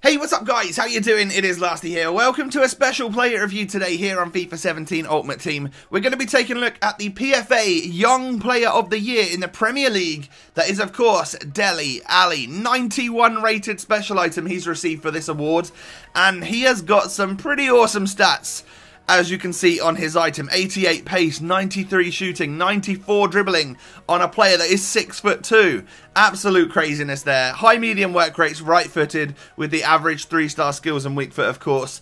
Hey, what's up guys? How you doing? It is Lasty here. Welcome to a special player review today here on FIFA 17 Ultimate Team. We're going to be taking a look at the PFA Young Player of the Year in the Premier League. That is, of course, Dele Alli. 91 rated special item he's received for this award. And he has got some pretty awesome stats. As you can see on his item, 88 pace, 93 shooting, 94 dribbling on a player that is 6'2". Absolute craziness there. High medium work rates, right footed with the average 3-star skills and weak foot, of course.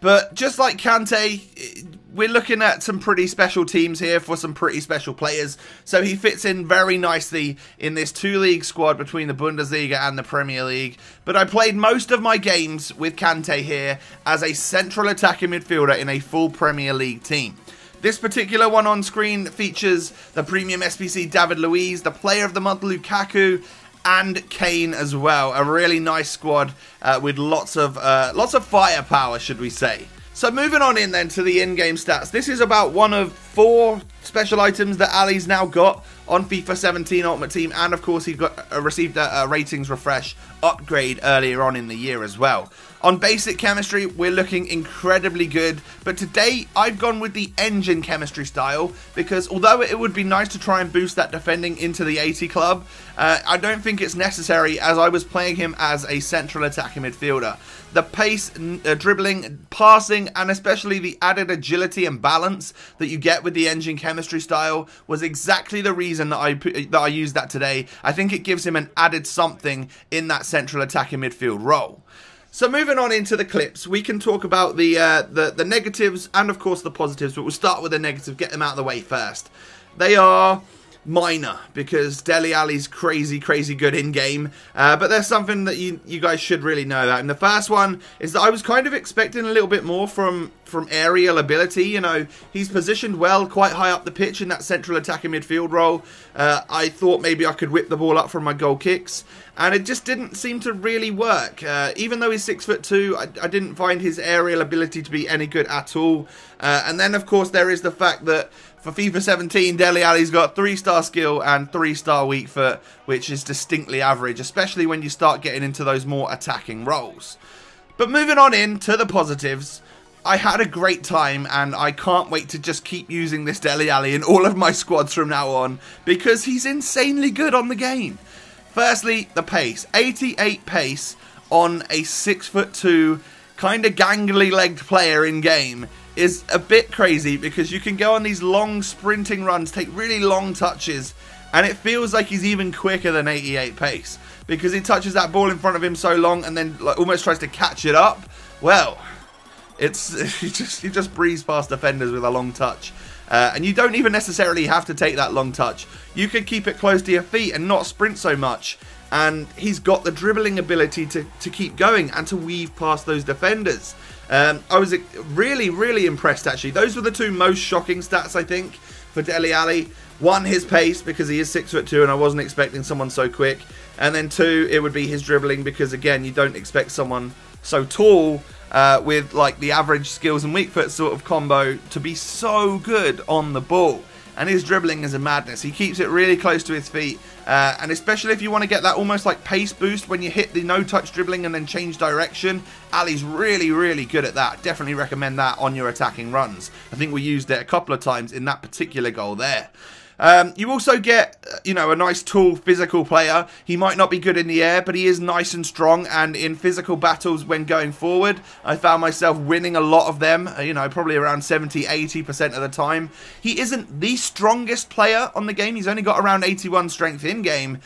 But just like Kante, we're looking at some pretty special teams here for some pretty special players. So he fits in very nicely in this two-league squad between the Bundesliga and the Premier League. But I played most of my games with Kante here as a central attacking midfielder in a full Premier League team. This particular one on screen features the premium SBC David Luiz, the player of the month Lukaku, and Kane as well. A really nice squad with lots of firepower, should we say. So moving on in then to the in-game stats. This is about one of 4 special items that Ali's now got on FIFA 17 Ultimate Team, and of course he received a ratings refresh upgrade earlier on in the year as well. On basic chemistry, we're looking incredibly good, but today I've gone with the engine chemistry style because although it would be nice to try and boost that defending into the 80 club, I don't think it's necessary as I was playing him as a central attacking midfielder. The pace, dribbling, passing, and especially the added agility and balance that you get with the engine chemistry style was exactly the reason that I used that today. I think it gives him an added something in that central attacking midfield role. So moving on into the clips, we can talk about the negatives and of course the positives, but we'll start with the negative, get them out of the way first. They are minor because Dele Alli's crazy good in game, but there's something that you guys should really know about. And the first one is that I was kind of expecting a little bit more from aerial ability. You know, he's positioned well, quite high up the pitch in that central attacking midfield role. I thought maybe I could whip the ball up from my goal kicks, and it just didn't seem to really work. Even though he's 6'2", I didn't find his aerial ability to be any good at all. And then of course there is the fact that for FIFA 17, Dele Alli's got 3-star skill and 3-star weak foot, which is distinctly average, especially when you start getting into those more attacking roles. But moving on into the positives, I had a great time and I can't wait to just keep using this Dele Alli in all of my squads from now on because he's insanely good on the game. Firstly, the pace. 88 pace on a 6'2", kind of gangly-legged player in game is a bit crazy because you can go on these long sprinting runs, take really long touches, and it feels like he's even quicker than 88 pace because he touches that ball in front of him so long and then like, almost tries to catch it up. Well, he just breezes past defenders with a long touch. And you don't even necessarily have to take that long touch. You could keep it close to your feet and not sprint so much. And he's got the dribbling ability to keep going and to weave past those defenders. I was really impressed actually. Those were the 2 most shocking stats I think for Dele Alli. 1, his pace because he is 6'2" and I wasn't expecting someone so quick. And then 2, it would be his dribbling because again, you don't expect someone so tall with like the average skills and weak foot sort of combo to be so good on the ball. And his dribbling is a madness. He keeps it really close to his feet. And especially if you want to get that almost like pace boost when you hit the no-touch dribbling and then change direction, Ali's really good at that. Definitely recommend that on your attacking runs. I think we used it a couple of times in that particular goal there. You also get, you know, a nice tall physical player. He might not be good in the air, but he is nice and strong, and in physical battles when going forward, I found myself winning a lot of them, you know, probably around 70-80% of the time. He isn't the strongest player on the game. He's only got around 81 strength in game,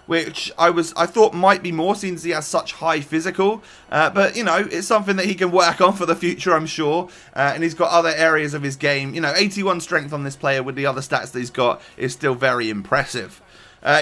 which I thought might be more since he has such high physical, but, you know, it's something that he can work on for the future, I'm sure, and he's got other areas of his game. You know, 81 strength on this player with the other stats that he's got is still very impressive.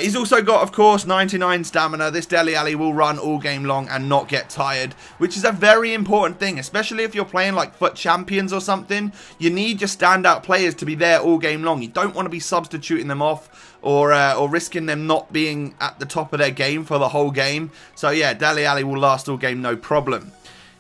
He's also got, of course, 99 stamina. This Dele Alli will run all game long and not get tired, which is a very important thing, especially if you're playing like FUT Champions or something. You need your standout players to be there all game long. You don't want to be substituting them off or risking them not being at the top of their game for the whole game. So yeah, Dele Alli will last all game, no problem.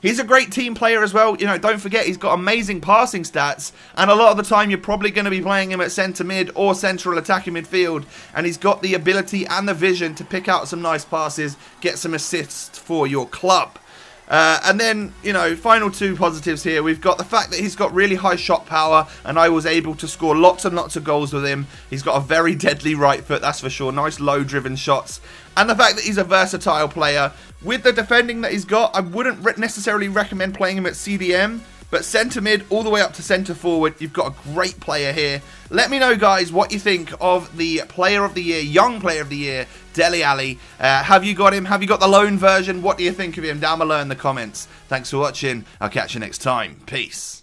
He's a great team player as well. You know, don't forget, he's got amazing passing stats, and a lot of the time you're probably going to be playing him at centre mid or central attacking midfield, and he's got the ability and the vision to pick out some nice passes, get some assists for your club. And then, you know, final two positives here. We've got the fact that he's got really high shot power, and I was able to score lots and lots of goals with him. He's got a very deadly right foot, that's for sure. Nice low driven shots. And the fact that he's a versatile player. With the defending that he's got, I wouldn't necessarily recommend playing him at CDM. But centre mid all the way up to centre forward, you've got a great player here. Let me know, guys, what you think of the player of the year, young player of the year, Dele Alli. Have you got him? Have you got the loan version? What do you think of him? Down below in the comments. Thanks for watching. I'll catch you next time. Peace.